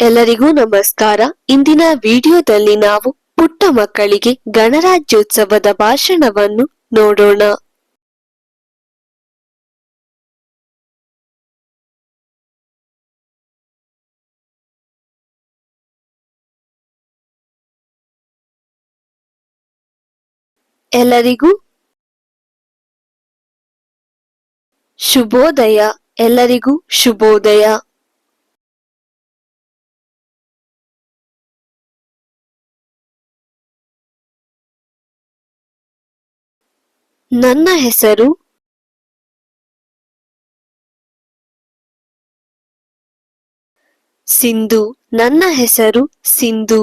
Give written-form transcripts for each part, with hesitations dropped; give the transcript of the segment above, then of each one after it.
ಎಲ್ಲರಿಗೂ ನಮಸ್ಕಾರ. ಇಂದಿನ ವಿಡಿಯೋದಲ್ಲಿ ನಾವು ಪುಟ್ಟ ಮಕ್ಕಳಿಗೆ ಗಣರಾಜ್ಯೋತ್ಸವದ ಭಾಷಣವನ್ನು ನೋಡೋಣ. ಎಲ್ಲರಿಗೂ ಶುಭೋದಯ. ಎಲ್ಲರಿಗೂ ಶುಭೋದಯ. ನನ್ನ ಹೆಸರು ಸಿಂಧು. ನನ್ನ ಹೆಸರು ಸಿಂಧು.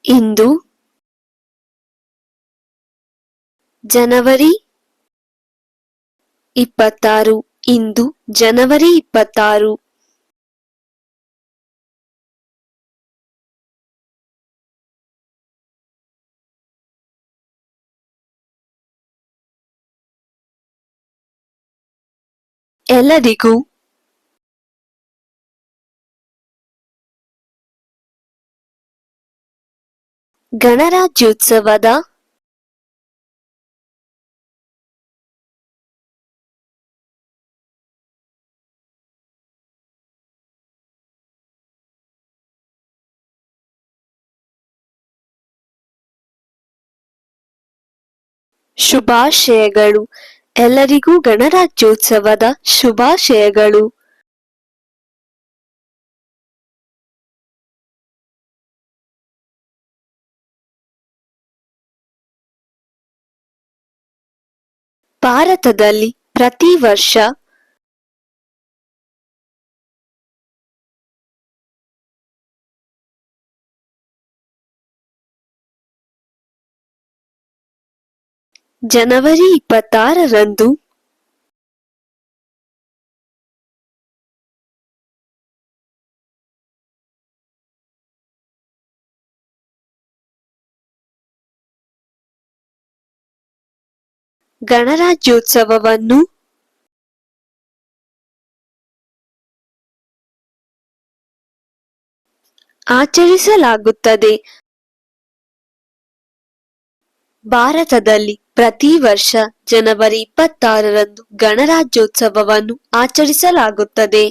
ಇಂದು ಜನವರಿ 26. ಇಂದು ಜನವರಿ 26. ಎಲ್ಲರಿಗೂ ಗಣರಾಜ್ಯೋತ್ಸವದ ಶುಭಾಶಯಗಳು. ಎಲ್ಲರಿಗೂ ಗಣರಾಜ್ಯೋತ್ಸವದ ಶುಭಾಶಯಗಳು. ಭಾರತದಲ್ಲಿ ಪ್ರತಿ ವರ್ಷ ಜನವರಿ 26ರಂದು ಗಣರಾಜ್ಯೋತ್ಸವವನ್ನು ಆಚರಿಸಲಾಗುತ್ತದೆ. ಭಾರತದಲ್ಲಿ ಪ್ರತಿ ವರ್ಷ ಜನವರಿ 26ರಂದು ಗಣರಾಜ್ಯೋತ್ಸವವನ್ನು ಆಚರಿಸಲಾಗುತ್ತದೆ.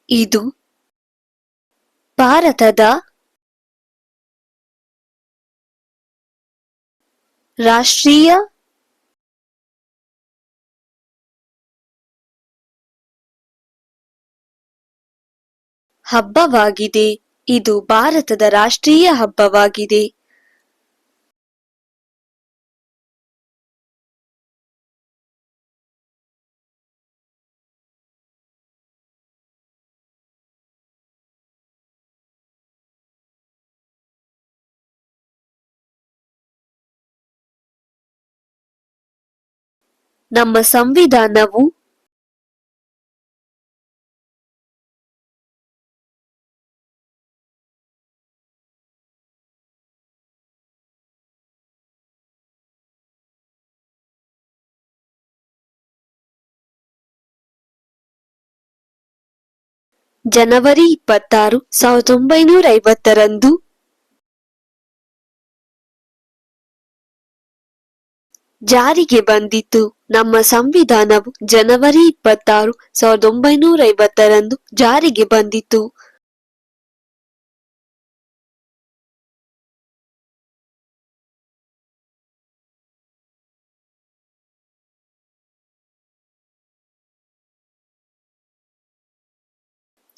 ಇದು ಭಾರತದ ರಾಷ್ಟ್ರೀಯ ಹಬ್ಬವಾಗಿದೆ. ಇದು ಭಾರತದ ರಾಷ್ಟ್ರೀಯ ಹಬ್ಬವಾಗಿದೆ. ನಮ್ಮ ಸಂವಿಧಾನವು ಜನವರಿ 26, 1950ರಂದು ಜಾರಿಗೆ ಬಂದಿತು. ನಮ್ಮ ಸಂವಿಧಾನವು ಜನವರಿ 26, 1950ರಂದು ಜಾರಿಗೆ ಬಂದಿತು.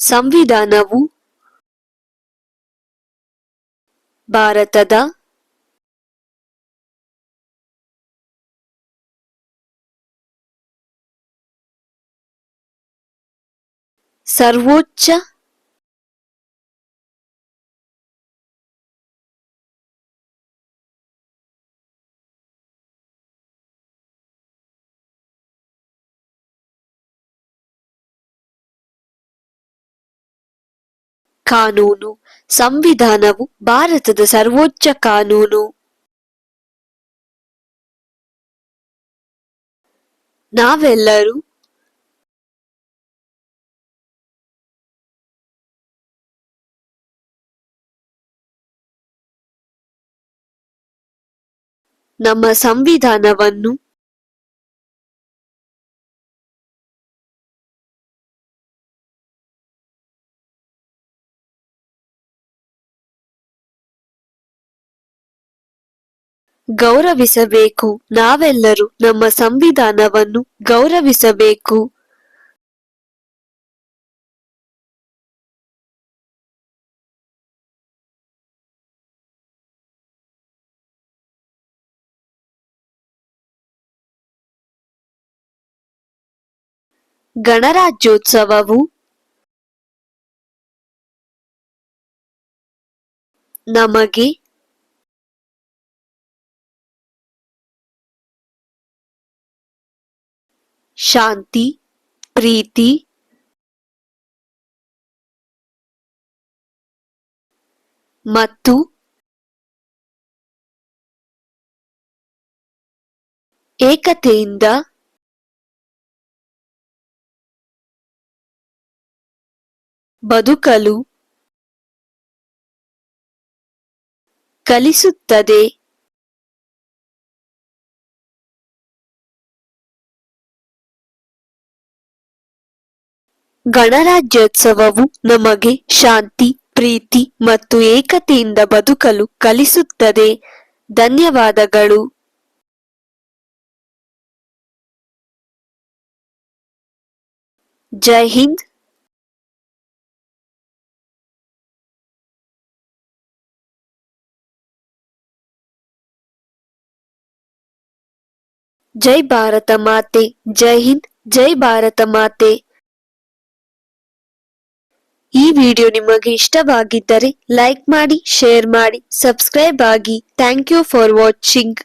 ಸಂವಿಧಾನವು ಭಾರತದ ಸರ್ವೋಚ್ಚ, ಕಾನೂನು. ಸಂವಿಧಾನವು ಭಾರತದ ಸರ್ವೋಚ್ಚ ಕಾನೂನು. ನಾವೆಲ್ಲರೂ ನಮ್ಮ ಸಂವಿಧಾನವನ್ನು ಗೌರವಿಸಬೇಕು. ನಾವೆಲ್ಲರೂ ನಮ್ಮ ಸಂವಿಧಾನವನ್ನು ಗೌರವಿಸಬೇಕು. ಗಣರಾಜ್ಯೋತ್ಸವವು ನಮಗೆ ಶಾಂತಿ, ಪ್ರೀತಿ ಮತ್ತು ಏಕತೆಯಿಂದ ಬದುಕಲು ಕಲಿಸುತ್ತದೆ. ಗಣರಾಜ್ಯೋತ್ಸವವು ನಮಗೆ ಶಾಂತಿ, ಪ್ರೀತಿ ಮತ್ತು ಏಕತೆಯಿಂದ ಬದುಕಲು ಕಲಿಸುತ್ತದೆ. ಧನ್ಯವಾದಗಳು. ಜೈ ಹಿಂದ್. ಜೈ ಭಾರತ ಮಾತೆ. ಜೈ ಹಿಂದ್. ಜೈ ಭಾರತ ಮಾತೆ. ಈ ವಿಡಿಯೋ ನಿಮಗೆ ಇಷ್ಟವಾಗಿದ್ದರೆ ಲೈಕ್ ಮಾಡಿ, ಶೇರ್ ಮಾಡಿ, ಸಬ್ಸ್ಕ್ರೈಬ್ ಆಗಿ. Thank you for watching.